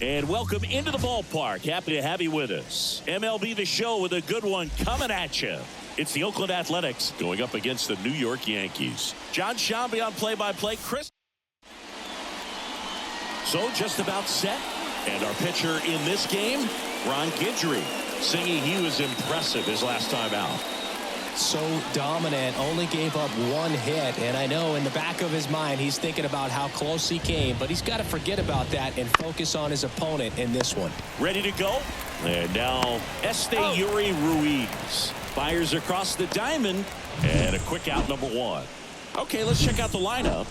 And welcome into the ballpark. Happy to have you with us. MLB The Show with a good one coming at you. It's the Oakland Athletics going up against the New York Yankees. John Shambi on play-by-play. Chris. So just about set. And our pitcher in this game, Guidry. Singing he was impressive his last time out. So dominant, only gave up one hit, and I know in the back of his mind he's thinking about how close he came, but he's got to forget about that and focus on his opponent in this one. Ready to go, and now Yuri Ruiz fires across the diamond, and a quick out, number one. Okay, let's check out the lineup.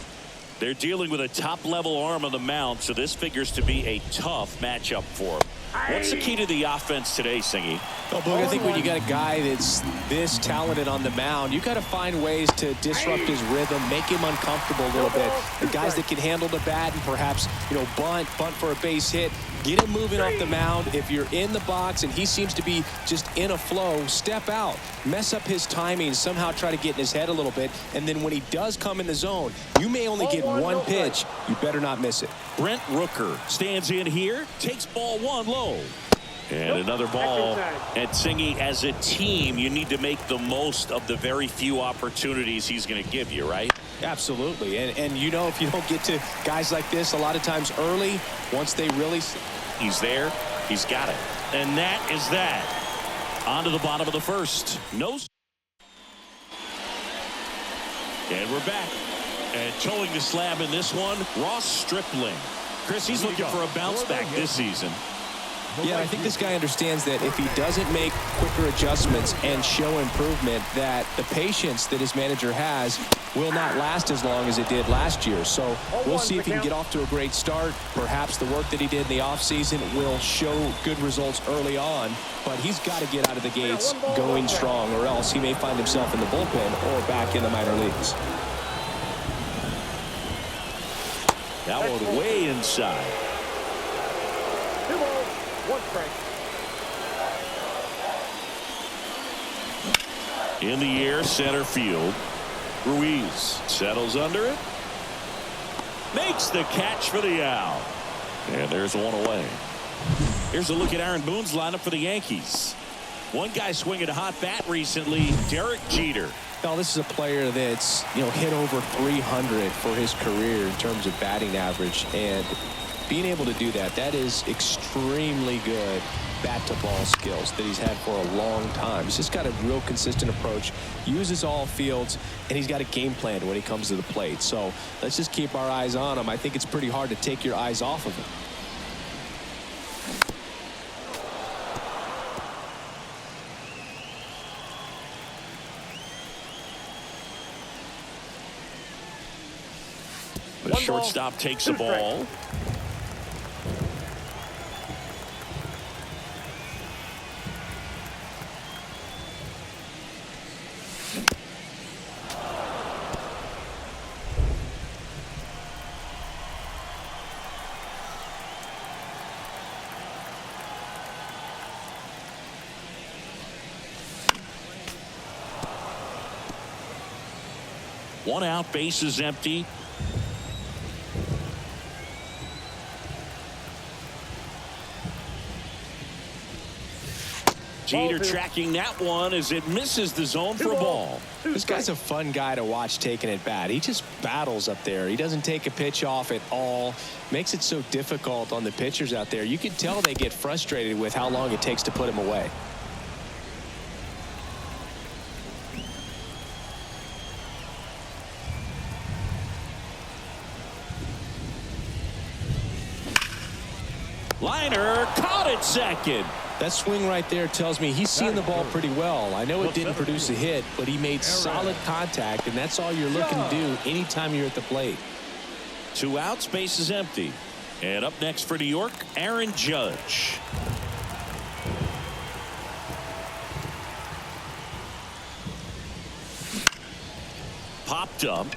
They're dealing with a top-level arm on the mound, so this figures to be a tough matchup for them. What's the key to the offense today, Singy? Well, Boog, I think when you got a guy that's this talented on the mound, you got to find ways to disrupt his rhythm, make him uncomfortable a little bit. The guys that can handle the bat and perhaps, bunt for a base hit, get him moving off the mound. If you're in the box and he seems to be just in a flow, step out, mess up his timing, somehow try to get in his head a little bit, and then when he does come in the zone, you may only get one pitch. You better not miss it. Brent Rooker stands in here, takes ball one low. And another ball. And Singy, as a team, you need to make the most of the very few opportunities he's going to give you, right? Absolutely. And if you don't get to guys like this a lot of times early, once they really... He's there. He's got it. And that is that. On to the bottom of the first. No. And we're back. And towing the slab in this one, Ross Stripling. Chris, he's looking for a bounce back this season. Yeah, I think this guy understands that if he doesn't make quicker adjustments and show improvement, that the patience that his manager has will not last as long as it did last year. So we'll see if he can get off to a great start. Perhaps the work that he did in the offseason will show good results early on, but he's got to get out of the gates going strong, or else he may find himself in the bullpen or back in the minor leagues. That one way inside. 2 balls, 1 strike. In the air, center field. Ruiz settles under it. Makes the catch for the out. And there's one away. Here's a look at Aaron Boone's lineup for the Yankees. One guy swinging a hot bat recently, Derek Jeter. Now, this is a player that's, hit over 300 for his career in terms of batting average. And being able to do that, that is extremely good bat-to-ball skills that he's had for a long time. He's just got a real consistent approach, uses all fields, and he's got a game plan when he comes to the plate. So let's just keep our eyes on him. I think it's pretty hard to take your eyes off of him. The shortstop takes the ball. One out, base is empty. Jeter tracking that one as it misses the zone for a ball. This guy's a fun guy to watch taking at bat. He just battles up there. He doesn't take a pitch off at all. Makes it so difficult on the pitchers out there. You can tell they get frustrated with how long it takes to put him away. Liner caught it second. That swing right there tells me he's seeing the ball pretty well. I know it didn't produce a hit, but he made solid contact, and that's all you're looking to do anytime you're at the plate. 2 outs, base is empty. And up next for New York, Aaron Judge. Popped up.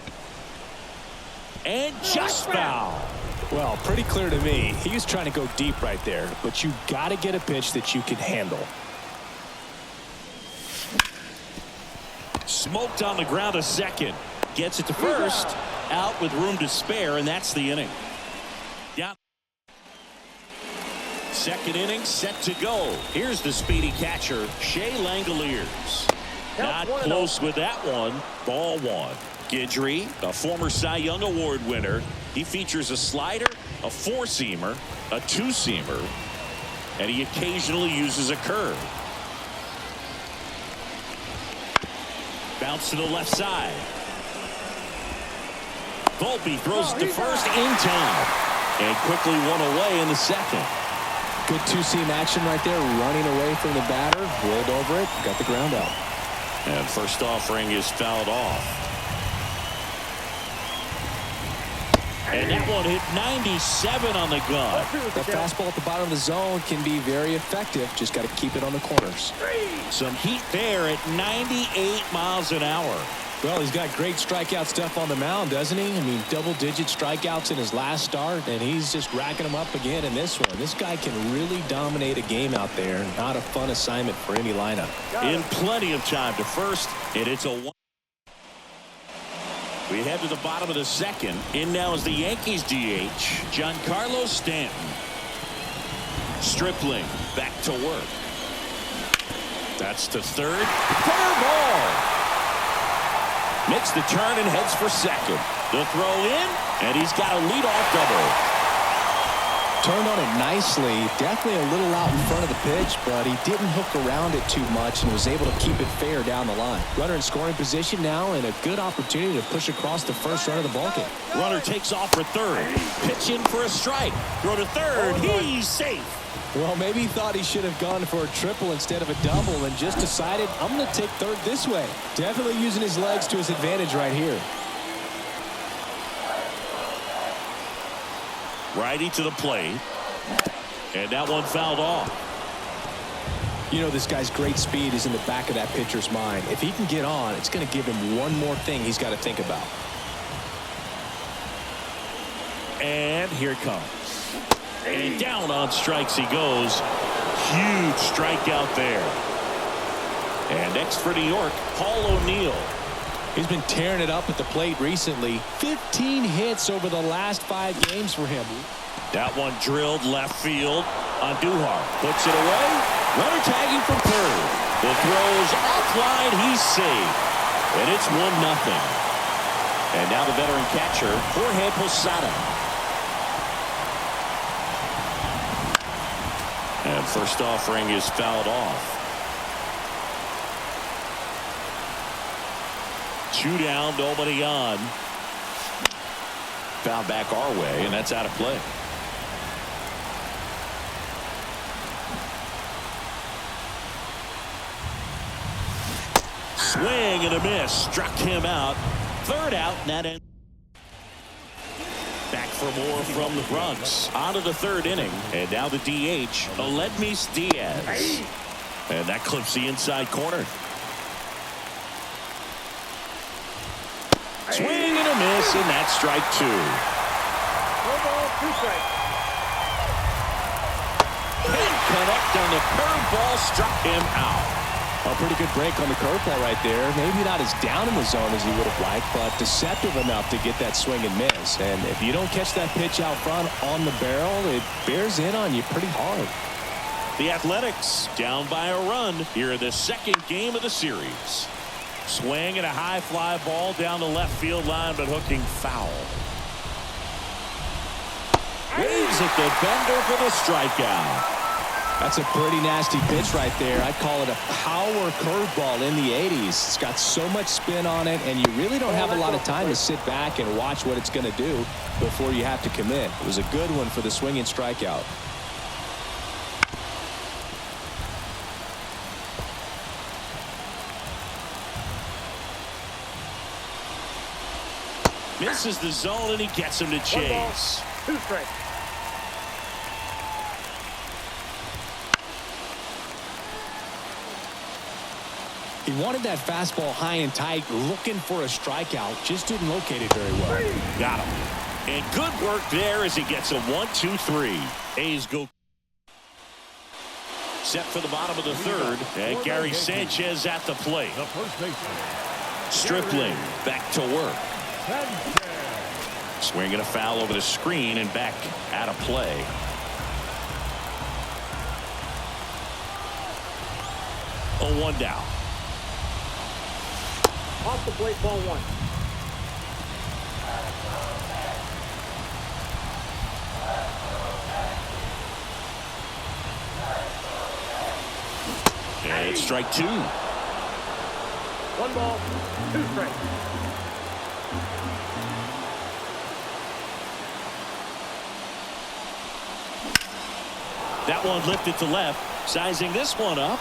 And just foul. Well, pretty clear to me. He was trying to go deep right there, but you got to get a pitch that you can handle. Smoked on the ground a second. Gets it to first. Out with room to spare, and that's the inning. Yeah. Second inning set to go. Here's the speedy catcher, Shea Langoliers. Not close with that one. Ball one. Guidry, a former Cy Young Award winner. He features a slider, a four-seamer, a two-seamer, and he occasionally uses a curve. Bounce to the left side. Volpe throws it to first in time. And quickly one away in the second. Good two-seam action right there, running away from the batter, rolled over it, got the ground out. And first offering is fouled off. And that one hit 97 on the gun. That fastball at the bottom of the zone can be very effective. Just got to keep it on the corners. Some heat there at 98 miles an hour. Well, he's got great strikeout stuff on the mound, doesn't he? I mean, double-digit strikeouts in his last start, and he's just racking them up again in this one. This guy can really dominate a game out there. Not a fun assignment for any lineup. In plenty of time to first, and it's a one. We head to the bottom of the second. In now is the Yankees DH, Giancarlo Stanton. Stripling back to work. That's to third. Fair ball. Makes the turn and heads for second. The throw in, and he's got a leadoff double. Turned on it nicely. Definitely a little out in front of the pitch, but he didn't hook around it too much and was able to keep it fair down the line. Runner in scoring position now, and a good opportunity to push across the first run of the ballgame. Runner takes off for third. Pitch in for a strike. Throw to third. He's safe. Well, maybe he thought he should have gone for a triple instead of a double and just decided, I'm going to take third this way. Definitely using his legs to his advantage right here. Righty to the plate. And that one fouled off. You know, this guy's great speed is in the back of that pitcher's mind. If he can get on, it's going to give him one more thing he's got to think about. And here it comes. And down on strikes he goes. Huge strikeout there. And next for New York, Paul O'Neill. He's been tearing it up at the plate recently. 15 hits over the last 5 games for him. That one drilled left field on Duhar. Puts it away. Runner tagging from third. The throw's offline. He's safe. And it's 1-0. And now the veteran catcher, Jorge Posada. And first offering is fouled off. 2 down, nobody on. Foul back our way, and that's out of play. Swing and a miss. Struck him out. Third out, and that ends. Back for more from the Bronx. On to the third inning. And now the DH, Aledmys Diaz. And that clips the inside corner. Swing and a miss, and that's strike 2. 1 ball, 2 strikes. Can't connect on the curveball, struck him out. A pretty good break on the curveball right there. Maybe not as down in the zone as he would have liked, but deceptive enough to get that swing and miss. And if you don't catch that pitch out front on the barrel, it bears in on you pretty hard. The Athletics down by a run here in the second game of the series. Swing and a high fly ball down the left field line, but hooking foul. Waves at the bender for the strikeout. That's a pretty nasty pitch right there. I'd call it a power curveball in the 80s. It's got so much spin on it, and you really don't have a lot of time to sit back and watch what it's going to do before you have to commit. It was a good one for the swinging strikeout. Misses the zone, and he gets him to chase. 1 ball, 2 strikes. He wanted that fastball high and tight, looking for a strikeout. Just didn't locate it very well. Got him. And good work there as he gets a 1-2-3. A's go. Set for the bottom of the third. And Gary Sanchez at the plate. The first baseman. Stripling back to work. Swinging a foul over the screen and back out of play. A 1 down. Off the plate, ball 1. And it's strike 2. 1 ball, 2 strikes. That one lifted to left, sizing this one up,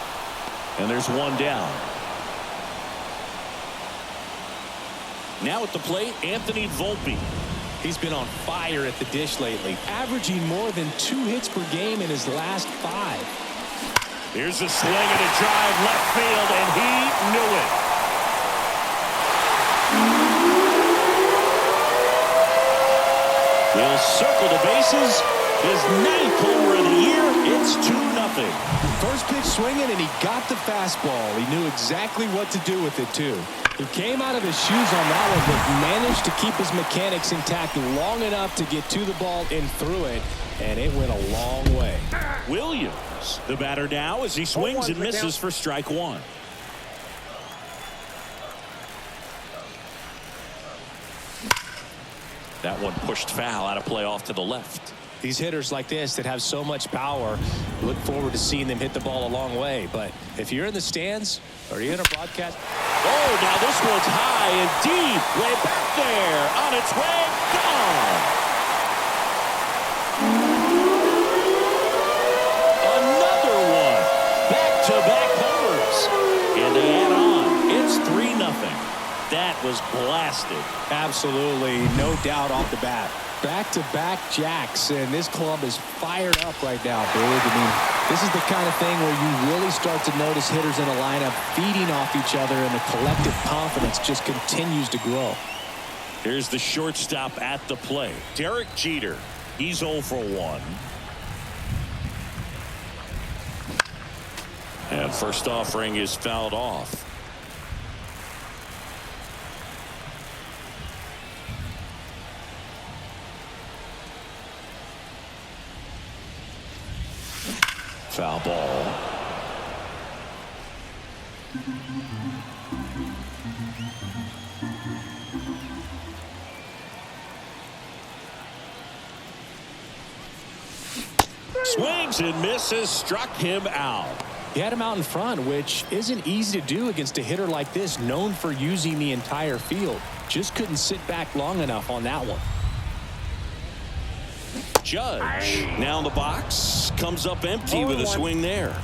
and there's 1 down. Now at the plate, Anthony Volpe. He's been on fire at the dish lately, averaging more than 2 hits per game in his last 5. Here's a swing and a drive left field, and he knew it. Will circle the bases. His 9th homer of the year. It's 2-0. First pitch swinging, and he got the fastball. He knew exactly what to do with it, too. He came out of his shoes on that one, but managed to keep his mechanics intact long enough to get to the ball and through it, and it went a long way. Williams, the batter now, as he swings and misses for strike 1. That one pushed foul out of play off to the left. These hitters like this that have so much power, look forward to seeing them hit the ball a long way. But if you're in the stands or you're in a broadcast. Oh, now this one's high and deep. Way back there. On its way. Gone. Another one. Back-to-back homers. And they add on. It's 3-0. That was blasted. Absolutely. No doubt off the bat. Back-to-back jacks, and this club is fired up right now, big. I mean, this is the kind of thing where you really start to notice hitters in a lineup feeding off each other, and the collective confidence just continues to grow. Here's the shortstop at the plate, Derek Jeter. He's 0 for 1. And first offering is fouled off. Foul ball. Swings and misses, struck him out. He had him out in front, which isn't easy to do against a hitter like this, known for using the entire field. Just couldn't sit back long enough on that one. Judge now in the box, comes up empty with a swing there.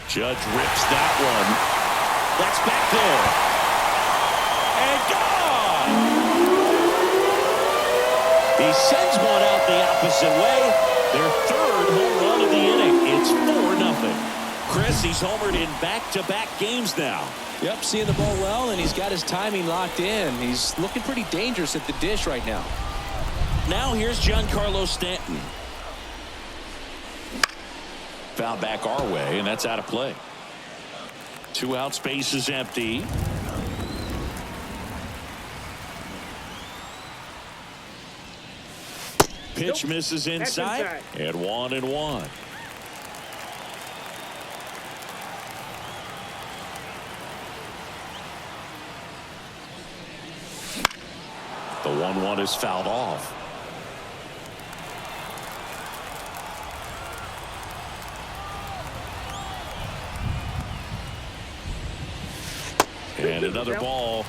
Judge rips that one. That's back there. And gone. He sends one out the opposite way. Their 3rd home run of the inning. It's 4-0. Chris, he's homered in back-to-back games now. Yep, seeing the ball well, and he's got his timing locked in. He's looking pretty dangerous at the dish right now. Now here's Giancarlo Stanton. Foul back our way, and that's out of play. 2 outs, base is empty. Pitch misses inside, and 1-1. The 1-1 is fouled off. And another ball.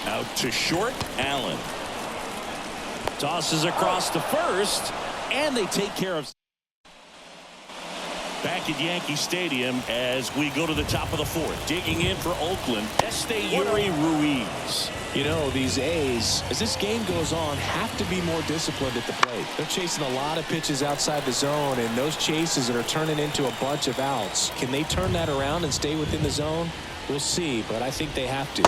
Out to short, Allen. Tosses across to first, and they take care of. Back at Yankee Stadium as we go to the top of the 4th. Digging in for Oakland, Yuri Ruiz. You know, these A's, as this game goes on, have to be more disciplined at the plate. They're chasing a lot of pitches outside the zone, and those chases are turning into a bunch of outs. Can they turn that around and stay within the zone? We'll see, but I think they have to.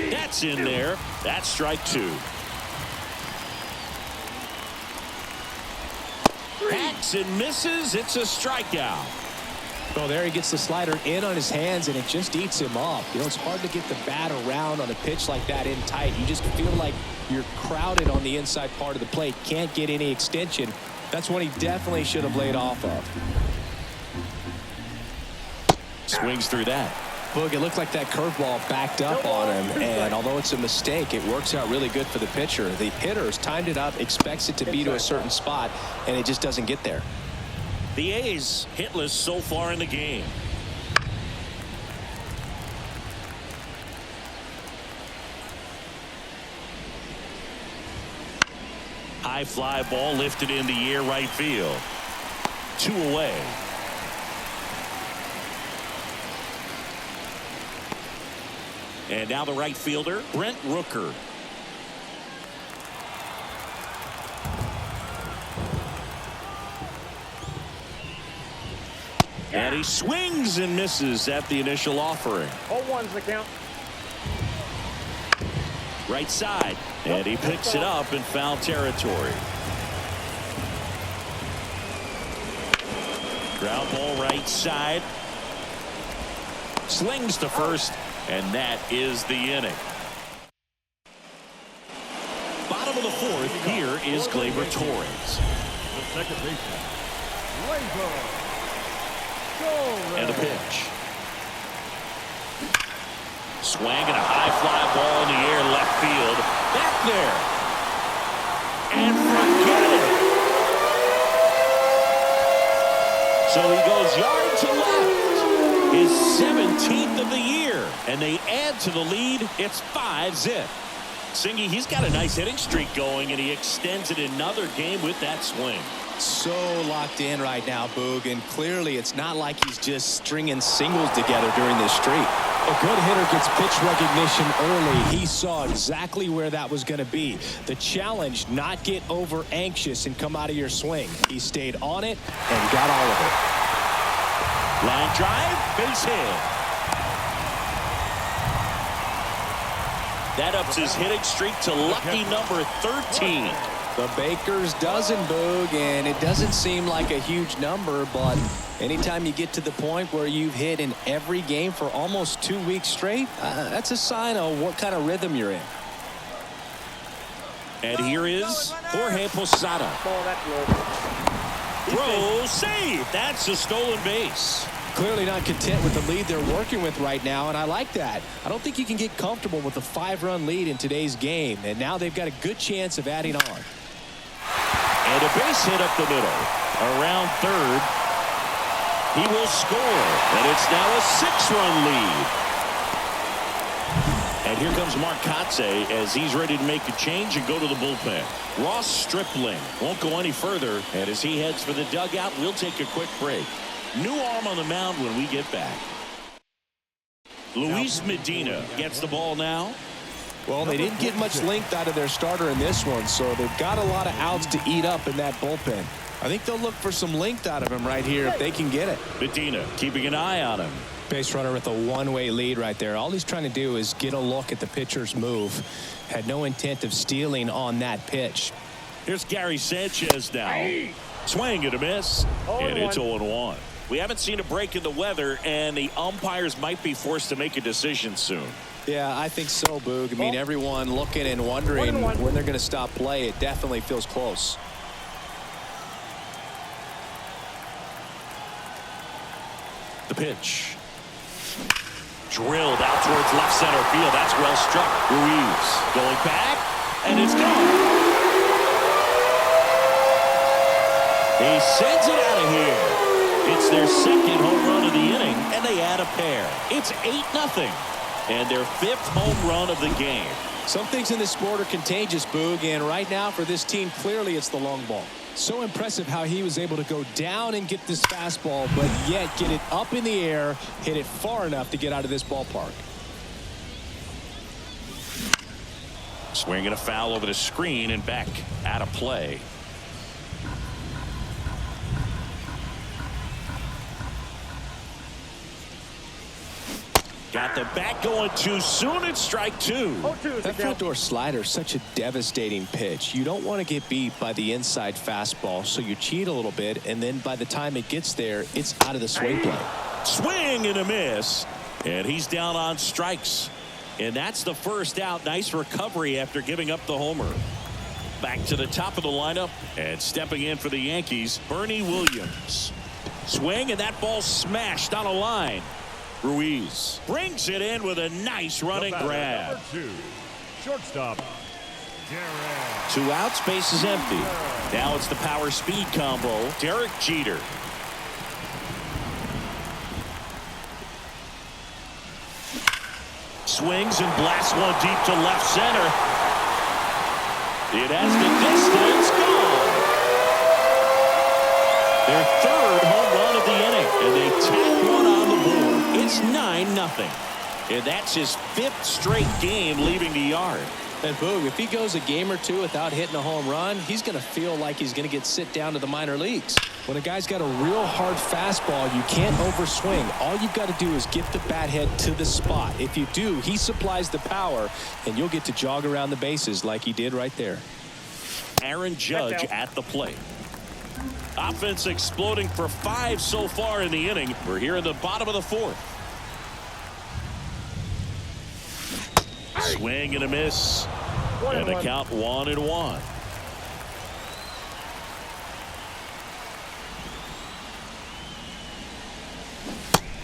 That's in there. That's strike 2. Hacks and misses. It's a strikeout. Well, there he gets the slider in on his hands, and it just eats him up. You know, it's hard to get the bat around on a pitch like that in tight. You just feel like you're crowded on the inside part of the plate. Can't get any extension. That's one he definitely should have laid off of. Swings through that. Boog, it looked like that curveball backed up on him, and although it's a mistake, it works out really good for the pitcher. The hitter's timed it up, expects it to be to a certain spot, and it just doesn't get there. The A's hitless so far in the game. High fly ball lifted in the air, right field. 2 away. And now the right fielder, Brent Rooker. And he swings and misses at the initial offering. 0-1's the count. Right side. And he picks it up in foul territory. Ground ball right side. Slings to first. And that is the inning. Bottom of the 4th. Here is Gleyber Torres. The second baseman, Gleyber. And a pitch. Swing and a high fly ball in the air, left field. Back there. And forget it. So he goes yard to left. His 17th of the year. And they add to the lead. It's 5-zip. Singy, he's got a nice hitting streak going, and he extends it another game with that swing. So locked in right now, Boog, and clearly it's not like he's just stringing singles together during this streak. A good hitter gets pitch recognition early. He saw exactly where that was going to be. The challenge, not get over anxious and come out of your swing. He stayed on it and got all of it. Line drive, base hit. That ups his hitting streak to lucky number 13. The Baker's dozen, Boog, and it doesn't seem like a huge number, but anytime you get to the point where you've hit in every game for almost 2 weeks straight, that's a sign of what kind of rhythm you're in. And here is Jorge Posada. Ball that low. Throw, save. That's a stolen base. Clearly not content with the lead they're working with right now, and I like that. I don't think you can get comfortable with a 5-run lead in today's game, and now they've got a good chance of adding on. And a base hit up the middle. Around third. He will score. And it's now a 6-run lead. And here comes Mark Kotsay as he's ready to make a change and go to the bullpen. Ross Stripling won't go any further. And as he heads for the dugout, we'll take a quick break. New arm on the mound when we get back. Luis Medina gets the ball now. Well, they didn't get much length out of their starter in this one, so they've got a lot of outs to eat up in that bullpen. I think they'll look for some length out of him right here if they can get it. Medina keeping an eye on him. Base runner with a one-way lead right there. All he's trying to do is get a look at the pitcher's move. Had no intent of stealing on that pitch. Here's Gary Sanchez now. Swing and a miss. And it's 0-1. We haven't seen a break in the weather, and the umpires might be forced to make a decision soon. Yeah, I think so, Boog. I mean, everyone looking and wondering when they're going to stop play. It definitely feels close. The pitch. Drilled out towards left center field. That's well struck. Ruiz going back, and it's gone. He sends it out of here. It's their second home run of the inning, and they add a pair. It's 8-0. And their 5th home run of the game. Some things in this sport are contagious, Boog, and right now for this team, clearly it's the long ball. So impressive how he was able to go down and get this fastball, but yet get it up in the air, hit it far enough to get out of this ballpark. Swinging a foul over the screen and back out of play. Got the bat going too soon. It's strike two. 0-2 is the That front count. door slider is such a devastating pitch. You don't want to get beat by the inside fastball, so you cheat a little bit, and then by the time it gets there, it's out of the swing play. Swing and a miss. And he's down on strikes. And that's the first out. Nice recovery after giving up the homer. Back to the top of the lineup. And stepping in for the Yankees, Bernie Williams. Swing, and that ball smashed on a line. Ruiz brings it in with a nice running grab. Number 2, shortstop, Guidry. 2 outs, base is empty. Now it's the power speed combo. Derek Jeter. Swings and blasts one deep to left center. It has the distance. Gone. Their 3rd home run of the inning, and they tack one on the board. It's 9-0. And that's his 5th straight game leaving the yard. And Boog, if he goes a game or two without hitting a home run, he's going to feel like he's going to get sit down to the minor leagues. When a guy's got a real hard fastball, you can't overswing. All you've got to do is get the bat head to the spot. If you do, he supplies the power, and you'll get to jog around the bases like he did right there. Aaron Judge at the plate. Offense exploding for 5 so far in the inning. We're here in the bottom of the 4th. Swing and a miss. And the count 1-1.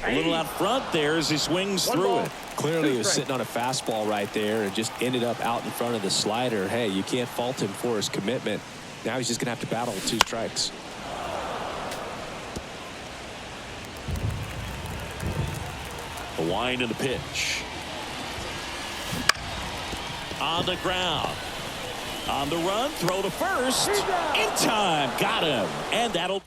A little out front there as he swings through it. Clearly he was sitting on a fastball right there and just ended up out in front of the slider. Hey, you can't fault him for his commitment. Now he's just going to have to battle with 2 strikes. The wind and the pitch. On the ground. On the run, throw to first. In time, got him. And that'll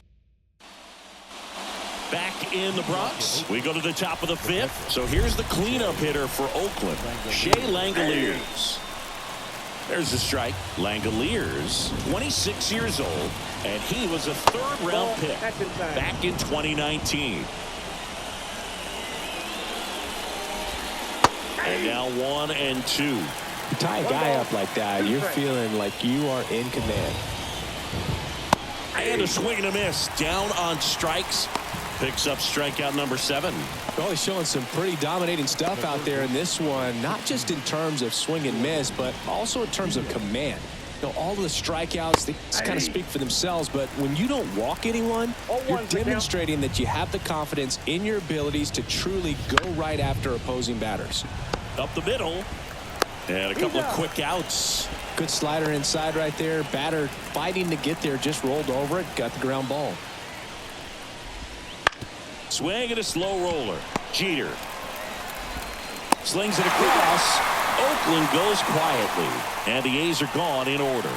back in the Bronx. We go to the top of the 5th. So here's the cleanup hitter for Oakland, Shea Langoliers. There's the strike. Langoliers, 26 years old, and he was a 3rd-round pick back in 2019. And now 1-2. You tie a guy up like that, you're feeling like you are in command. And a swing and a miss. Down on strikes. Picks up strikeout number 7. Well, he's showing some pretty dominating stuff out there in this one, not just in terms of swing and miss, but also in terms of command. You know, all of the strikeouts, they kind of speak for themselves, but when you don't walk anyone, you're demonstrating that you have the confidence in your abilities to truly go right after opposing batters. Up the middle. And a couple of quick outs. Good slider inside right there. Batter fighting to get there, just rolled over it, got the ground ball. Swing and a slow roller. Jeter slings it across. Oakland goes quietly, and the A's are gone in order.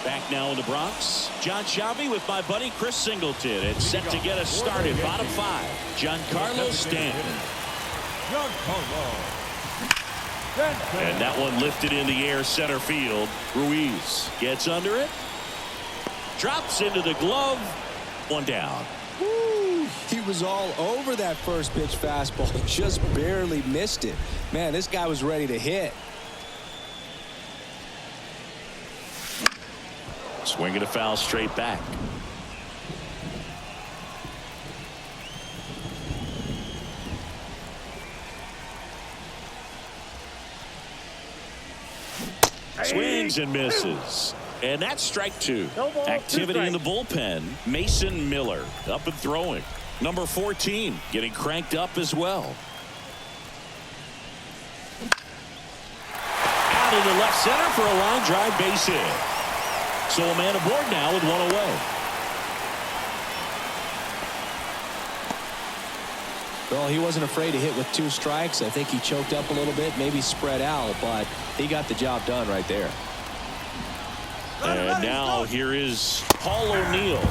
Back now in the Bronx. John Sciambi with my buddy Chris Singleton. It's set to get us started. Bottom 5. Giancarlo Stanton. And that one lifted in the air center field. Ruiz gets under it. Drops into the glove. One down. Woo, he was all over that first pitch fastball. Just barely missed it. Man, this guy was ready to hit. Swinging a foul straight back. Swings and misses. And that's strike 2. Activity in the bullpen. Mason Miller up and throwing. Number 14 getting cranked up as well. Out into left center for a line drive base hit. So a man aboard now with 1 away. Well, he wasn't afraid to hit with 2 strikes. I think he choked up a little bit, maybe spread out, but he got the job done right there. And now here is Paul O'Neill.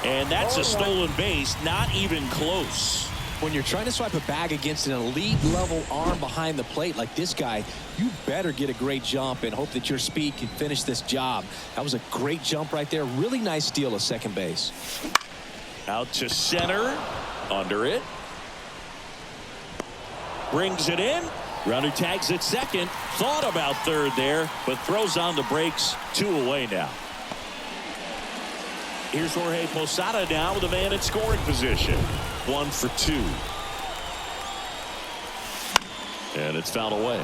And that's a stolen base, not even close. When you're trying to swipe a bag against an elite level arm behind the plate like this guy, you better get a great jump and hope that your speed can finish this job. That was a great jump right there. Really nice steal of second base. Out to center. Under it. Brings it in. Runner tags at second. Thought about third there, but throws on the brakes. 2 away now. Here's Jorge Posada now with a man in scoring position. 1 for 2. And it's fouled away.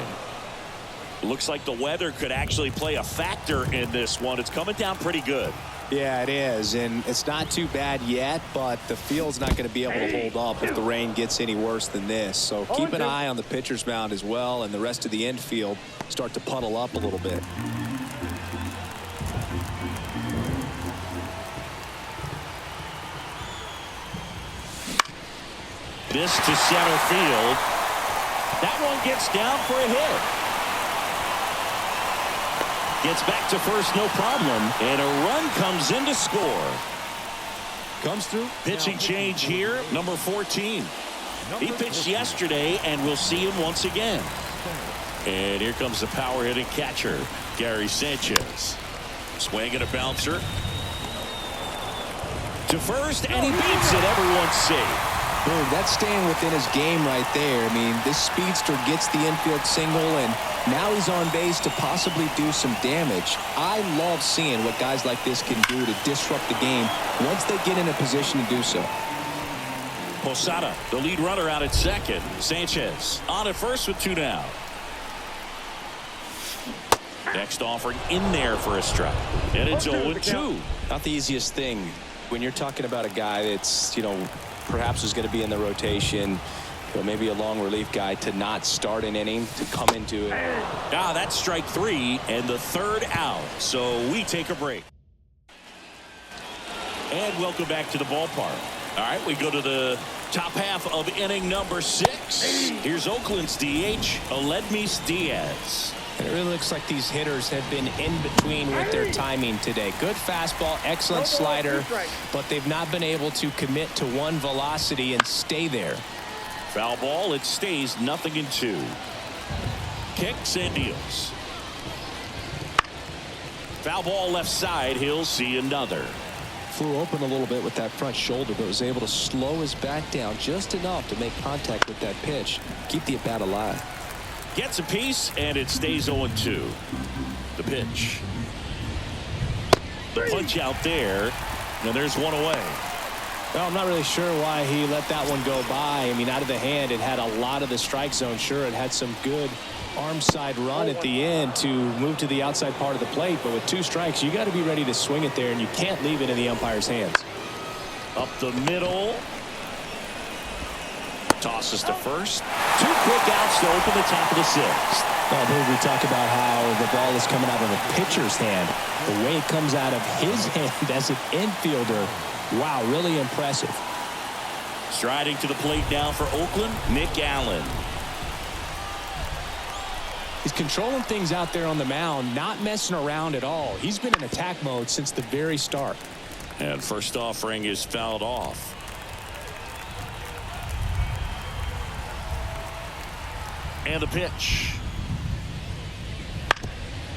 Looks like the weather could actually play a factor in this one. It's coming down pretty good. Yeah, it is, and it's not too bad yet, but the field's not going to be able to hold up if the rain gets any worse than this. So keep an eye on the pitcher's mound as well, and the rest of the infield start to puddle up a little bit. This to center field. That one gets down for a hit. Gets back to first, no problem, and a run comes in to score. Comes through. Pitching change here, number 14. He pitched yesterday, and we'll see him once again. And here comes the power hitting catcher, Gary Sanchez. Swing and a bouncer. To first, and he beats it. Everyone's safe. Boom, that's staying within his game right there. I mean, this speedster gets the infield single, and now he's on base to possibly do some damage. I love seeing what guys like this can do to disrupt the game once they get in a position to do so. Posada, the lead runner, out at second. Sanchez on at first with 2 down. Next offering in there for a strike. And it's 0-2. Not the easiest thing when you're talking about a guy that's, perhaps is going to be in the rotation, maybe a long relief guy, to not start an inning, to come into it. Now that's strike 3 and the 3rd out. So we take a break. And welcome back to the ballpark. All right, we go to the top half of inning number 6. Here's Oakland's DH, Aledmys Diaz. And it really looks like these hitters have been in between with their timing today. Good fastball, excellent slider, but they've not been able to commit to one velocity and stay there. Foul ball, it stays 0-2. Kicks and deals. Foul ball left side, he'll see another. Flew open a little bit with that front shoulder, but was able to slow his back down just enough to make contact with that pitch. Keep the at-bat alive. Gets a piece, and it stays 0-2. The pitch. The punch out there, and there's one away. Well, I'm not really sure why he let that one go by. I mean, out of the hand, it had a lot of the strike zone. Sure, it had some good arm side run at the end to move to the outside part of the plate, but with 2 strikes, you got to be ready to swing it there, and you can't leave it in the umpire's hands. Up the middle. Tosses to first. 2 quick outs to open the top of the 6th. Well, we talk about how the ball is coming out of a pitcher's hand. The way it comes out of his hand as an infielder, wow, really impressive. Striding to the plate now for Oakland, Nick Allen. He's controlling things out there on the mound, not messing around at all. He's been in attack mode since the very start. And first offering is fouled off. And the pitch.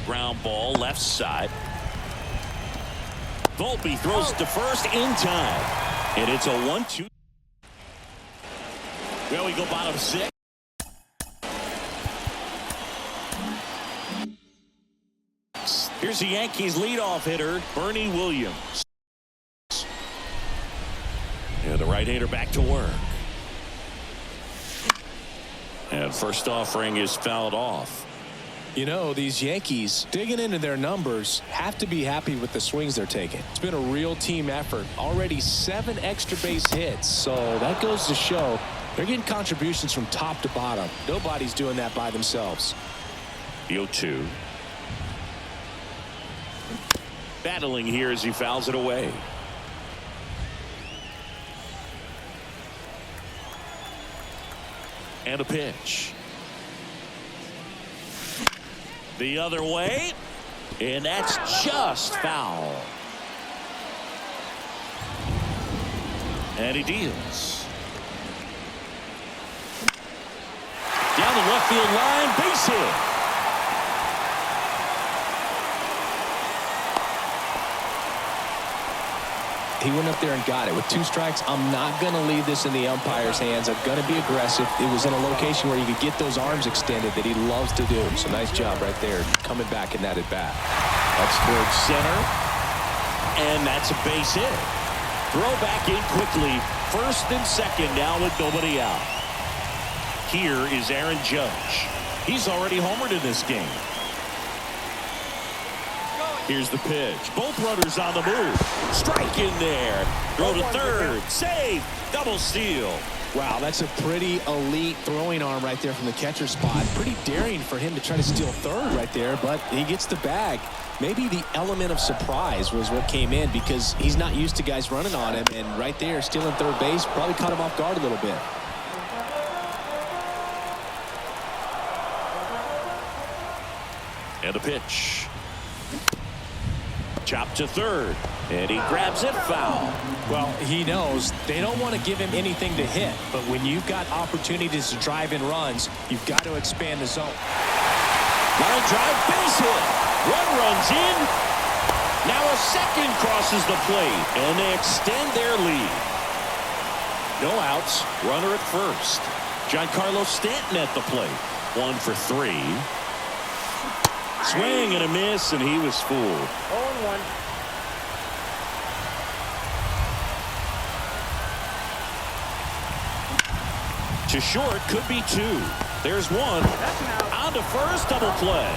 Ground ball left side. Volpe throws to first in time. And it's a 1-2. Well, we go bottom 6. Here's the Yankees leadoff hitter, Bernie Williams. And the right-hander back to work. And first offering is fouled off. These Yankees, digging into their numbers, have to be happy with the swings they're taking. It's been a real team effort. Already 7 extra base hits, so that goes to show they're getting contributions from top to bottom. Nobody's doing that by themselves. 0-2. Battling here as he fouls it away. And a pitch. The other way. And that's just foul. And he deals. Down the left field line. Base hit. He went up there and got it. With 2 strikes, I'm not going to leave this in the umpire's hands. I'm going to be aggressive. It was in a location where you could get those arms extended that he loves to do. So nice job right there, coming back in that at-bat. That's towards center. And that's a base hit. Throw back in quickly. First and second now with nobody out. Here is Aaron Judge. He's already homered in this game. Here's the pitch. Both runners on the move. Strike in there. Throw to third. Save. Double steal. Wow, that's a pretty elite throwing arm right there from the catcher spot. Pretty daring for him to try to steal third right there, but he gets the bag. Maybe the element of surprise was what came in because he's not used to guys running on him, and right there, stealing third base probably caught him off guard a little bit. And a pitch. Chop to third. And he grabs it foul. Well, he knows they don't want to give him anything to hit, but when you've got opportunities to drive in runs, you've got to expand the zone. Line drive, base hit. One runs in. Now a second crosses the plate, and they extend their lead. No outs. Runner at first. Giancarlo Stanton at the plate. 1 for 3. Swing and a miss, and he was fooled. 0-1. To short, could be 2. There's 1. On to first, double play.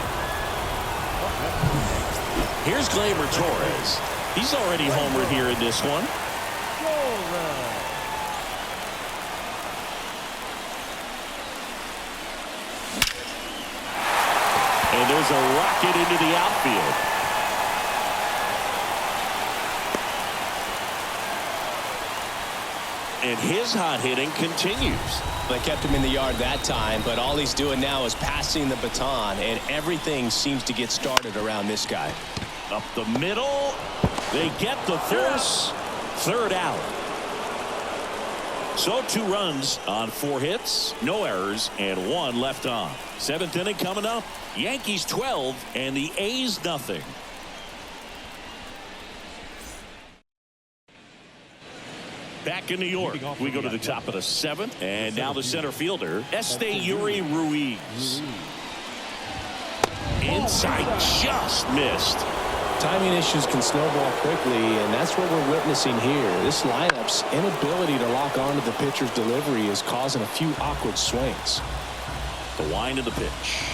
Here's Gleyber Torres. He's already homered here in this one. And there's a rocket into the outfield. And his hot hitting continues. They kept him in the yard that time, but all he's doing now is passing the baton, and everything seems to get started around this guy. Up the middle. They get the force. Third out. So 2 runs on 4 hits, no errors, and 1 left on. 7th inning coming up. Yankees 12 and the A's nothing. Back in New York, we go to the top of the 7th, and now the center fielder, Yuri Ruiz. Inside, just missed. Timing issues can snowball quickly, and that's what we're witnessing here. This lineup's inability to lock onto the pitcher's delivery is causing a few awkward swings. The wind of the pitch.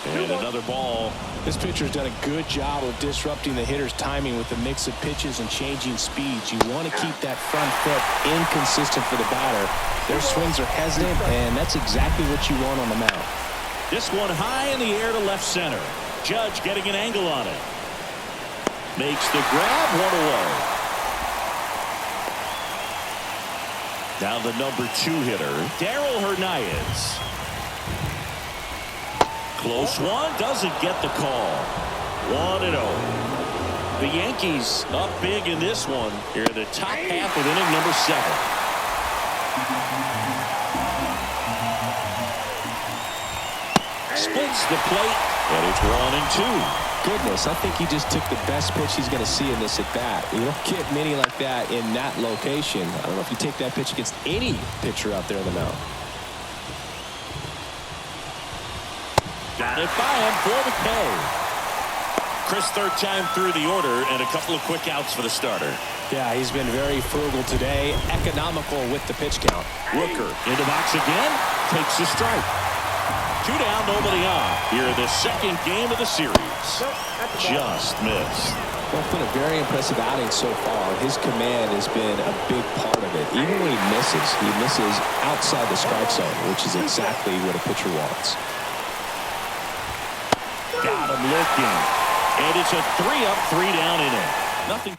And another ball. This pitcher's done a good job of disrupting the hitter's timing with a mix of pitches and changing speeds. You want to keep that front foot inconsistent for the batter. Their swings are hesitant, and that's exactly what you want on the mound. This one high in the air to left center. Judge getting an angle on it. Makes the grab, 1 away. Now the number 2 hitter, Darryl Hernandez. Close one, doesn't get the call. 1-0. The Yankees up big in this one here in the top half of inning number 7. Splits the plate, and it's 1-2. Goodness, I think he just took the best pitch he's going to see in this at bat. You don't get many like that in that location. I don't know if you take that pitch against any pitcher out there on the mound. Got it by him for the K. Chris, 3rd time through the order, and a couple of quick outs for the starter. Yeah, he's been very frugal today, economical with the pitch count. Rooker in the box again, takes a strike. 2 down, nobody on. Here in the 2nd game of the series. Just missed. Well, it's been a very impressive outing so far. His command has been a big part of it. Even when he misses outside the strike zone, which is exactly what a pitcher wants. Got him looking. And it's a 3-up, 3-down inning. Nothing.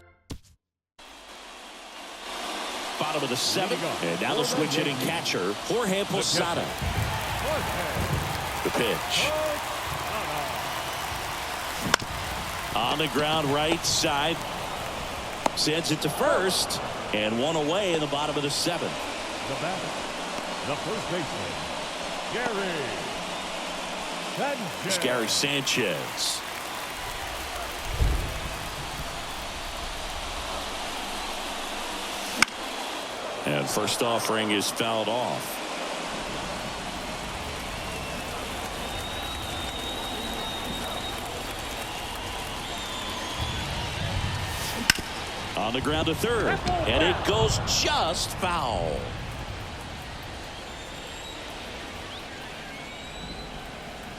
Bottom of the 7th. And now the switch hitting catcher, Jorge Posada. The pitch. On the ground right side. Sends it to first. And 1 away in the bottom of the 7th. The batter, the first baseman, Gary. It's Gary Sanchez. And first offering is fouled off. On the ground to third, and it goes just foul.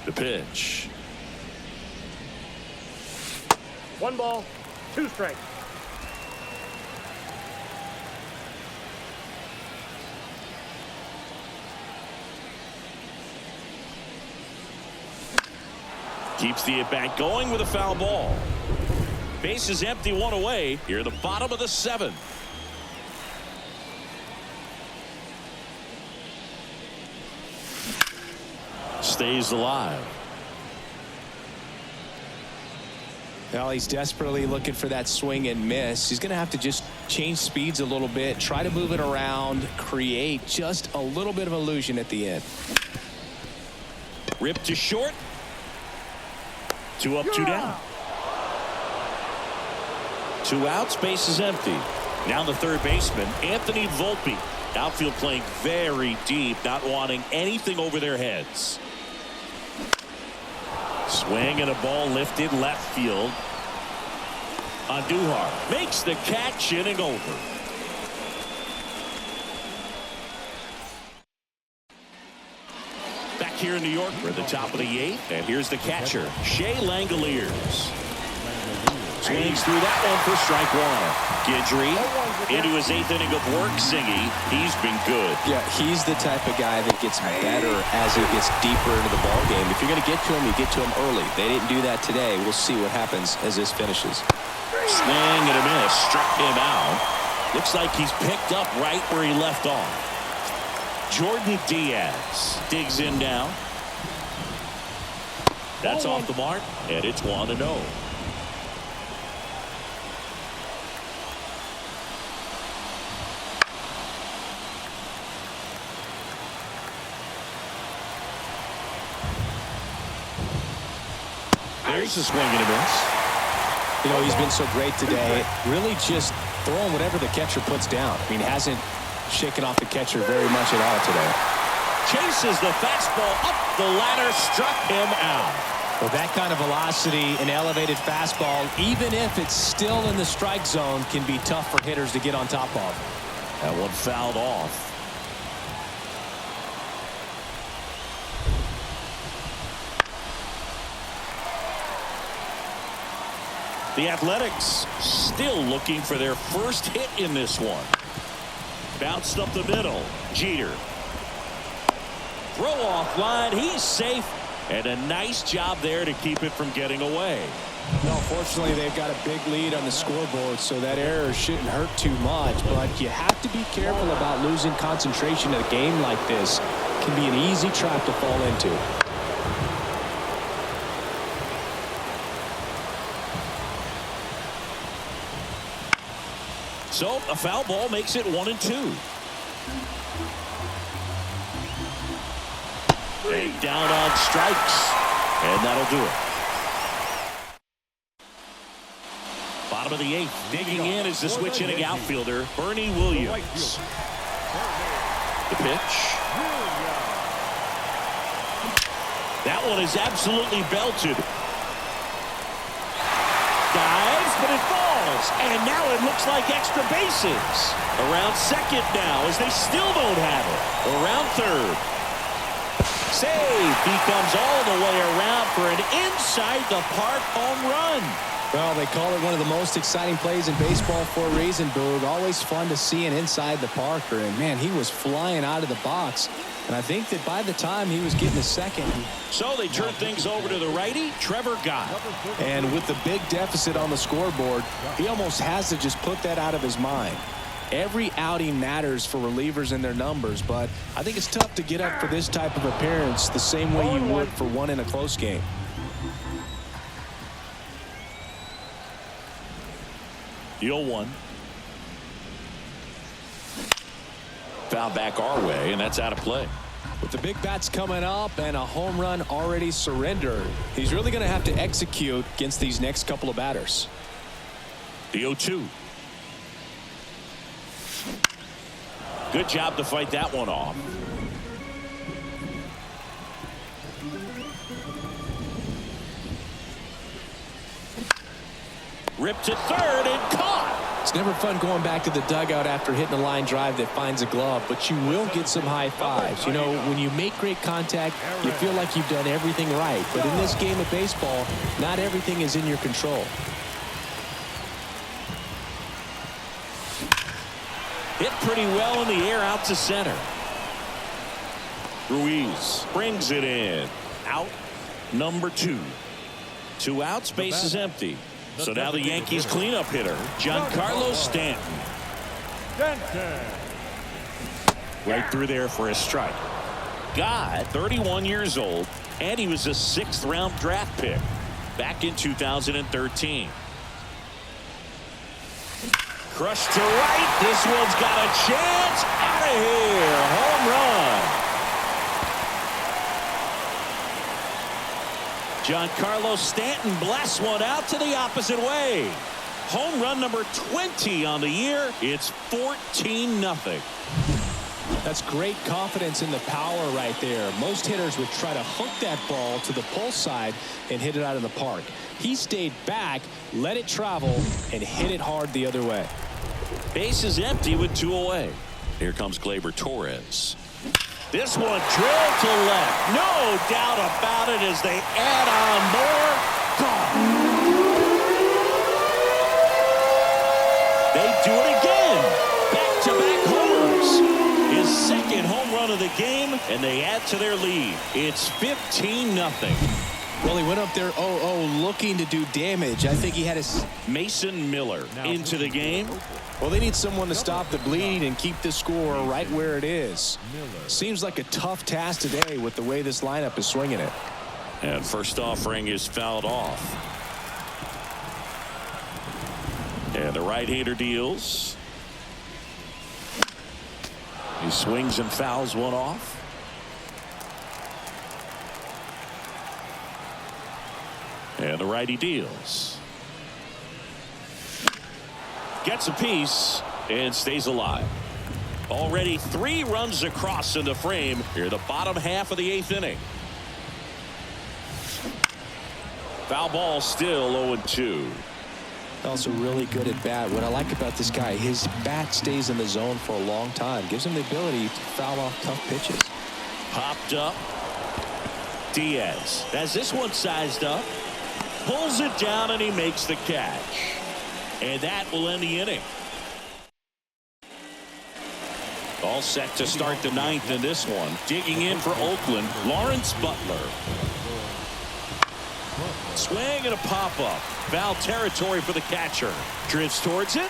The pitch. 1 ball, 2 strikes. Keeps the at-bat going with a foul ball. Base is empty, 1 away. Here at the bottom of the 7th. Stays alive. Well, he's desperately looking for that swing and miss. He's going to have to just change speeds a little bit, try to move it around, create just a little bit of illusion at the end. Ripped to short. 2 up, 2 down. 2 outs, base is empty. Now the third baseman, Anthony Volpe. Outfield playing very deep, not wanting anything over their heads. Swing and a ball lifted left field. Andujar makes the catch, inning over. Back here in New York, we're at the top of the 8th, and here's the catcher, Shea Langoliers. Swings through that one for strike 1. Guidry into his 8th inning of work. Singy, he's been good. Yeah, he's the type of guy that gets better as he gets deeper into the ball game. If you're going to get to him, you get to him early. They didn't do that today. We'll see what happens as this finishes. Swing and a miss, struck him out. Looks like he's picked up right where he left off. Jordan Diaz digs in now. That's off the mark, and it's 1-0. There's a swing and a miss. You know, he's been so great today. Really just throwing whatever the catcher puts down. I mean, hasn't shaken off the catcher very much at all today. Chases the fastball up the ladder, struck him out. With that kind of velocity, an elevated fastball, even if it's still in the strike zone, can be tough for hitters to get on top of. That one fouled off. The Athletics still looking for their first hit in this one. Bounced up the middle. Jeter. Throw off line. He's safe. And a nice job there to keep it from getting away. No, fortunately, they've got a big lead on the scoreboard, so that error shouldn't hurt too much. But you have to be careful about losing concentration in a game like this. It can be an easy trap to fall into. So a foul ball makes it 1-2. And down on strikes, and that'll do it. Bottom of the 8th, digging in is the switch hitting outfielder Bernie Williams. The pitch. That one is absolutely belted. Dives, but it falls, and now it looks like extra bases. Around second now, as they still don't have it. Around third. Save. He comes all the way around for an inside the park home run. Well, they call it one of the most exciting plays in baseball for a reason, Boog. Always fun to see an inside the parker, and man, he was flying out of the box. And I think that by the time he was getting a second. So they turn things over to the righty, Trevor Gott. And with the big deficit on the scoreboard, he almost has to just put that out of his mind. Every outing matters for relievers and their numbers, but I think it's tough to get up for this type of appearance the same way you would for one in a close game. The 0-1. Foul back our way, and that's out of play. With the big bats coming up and a home run already surrendered, he's really going to have to execute against these next couple of batters. The 0-2. Good job to fight that one off. Ripped to third and caught. It's never fun going back to the dugout after hitting a line drive that finds a glove, but you will get some high fives. You know, when you make great contact, you feel like you've done everything right. But in this game of baseball, not everything is in your control. Hit pretty well in the air out to center. Ruiz brings it in. Out number 2. 2 outs, base is empty. So now the Yankees cleanup hitter, Giancarlo Stanton. Right through there for a strike. Guy, 31 years old, and he was a 6th round draft pick back in 2013. Crushed to right. This one's got a chance. Out of here. Home run. Giancarlo Stanton blasts one out to the opposite way. Home run number 20 on the year. It's 14-0. That's great confidence in the power right there. Most hitters would try to hook that ball to the pull side and hit it out of the park. He stayed back, let it travel, and hit it hard the other way. Base is empty with 2 away. Here comes Gleyber Torres. This one drilled to left. No doubt about it as they add on more. Gone. They do it again. Back-to-back homers. His 2nd home run of the game, and they add to their lead. It's 15-0. Well, he went up there 0-0 looking to do damage. I think he had his... Mason Miller into the game. Well, they need someone to stop the bleeding and keep the score right where it is. Seems like a tough task today with the way this lineup is swinging it. And first offering is fouled off. And the right-hander deals. He swings and fouls one off. And the righty deals. Gets a piece and stays alive. Already 3 runs across in the frame here, the bottom half of the 8th inning. Foul ball still 0-2. Also really good at bat. What I like about this guy, his bat stays in the zone for a long time. Gives him the ability to foul off tough pitches. Popped up. Diaz has this one sized up. Pulls it down and he makes the catch. And that will end the inning. All set to start the 9th in this one. Digging in for Oakland, Lawrence Butler. Swing and a pop-up. Foul territory for the catcher. Drifts towards it.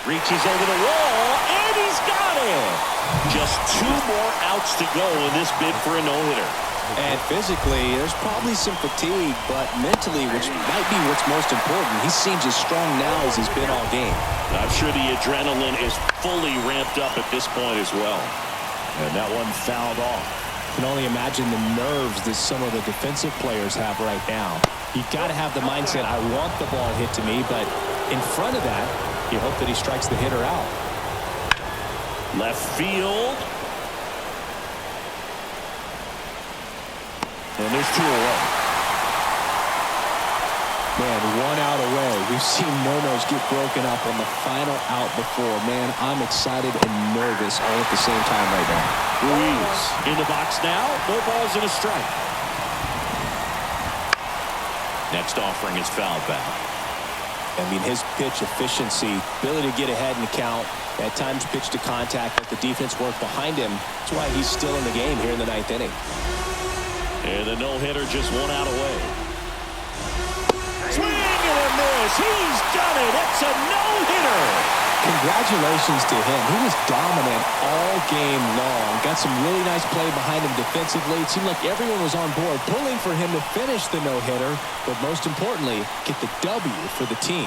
Reaches over the wall, and he's got it. Just 2 more outs to go in this bid for a no-hitter. And physically, there's probably some fatigue, but mentally, which might be what's most important, he seems as strong now as he's been all game. I'm sure the adrenaline is fully ramped up at this point as well. And that one fouled off. You can only imagine the nerves that some of the defensive players have right now. You've got to have the mindset, I want the ball hit to me, but in front of that, you hope that he strikes the hitter out. Left field. And there's 2 away. Man, 1 out away. We've seen no-nos get broken up on the final out before. Man, I'm excited and nervous all at the same time right now. Ruiz in the box now. No balls and a strike. Next offering is fouled back. I mean, his pitch efficiency, ability to get ahead in the count, at times pitch to contact, let the defense work behind him. That's why he's still in the game here in the 9th inning. And the no-hitter just 1 out away. Swing and a miss. He's done it. It's a no-hitter. Congratulations to him. He was dominant all game long. Got some really nice play behind him defensively. It seemed like everyone was on board, pulling for him to finish the no-hitter, but most importantly, get the W for the team.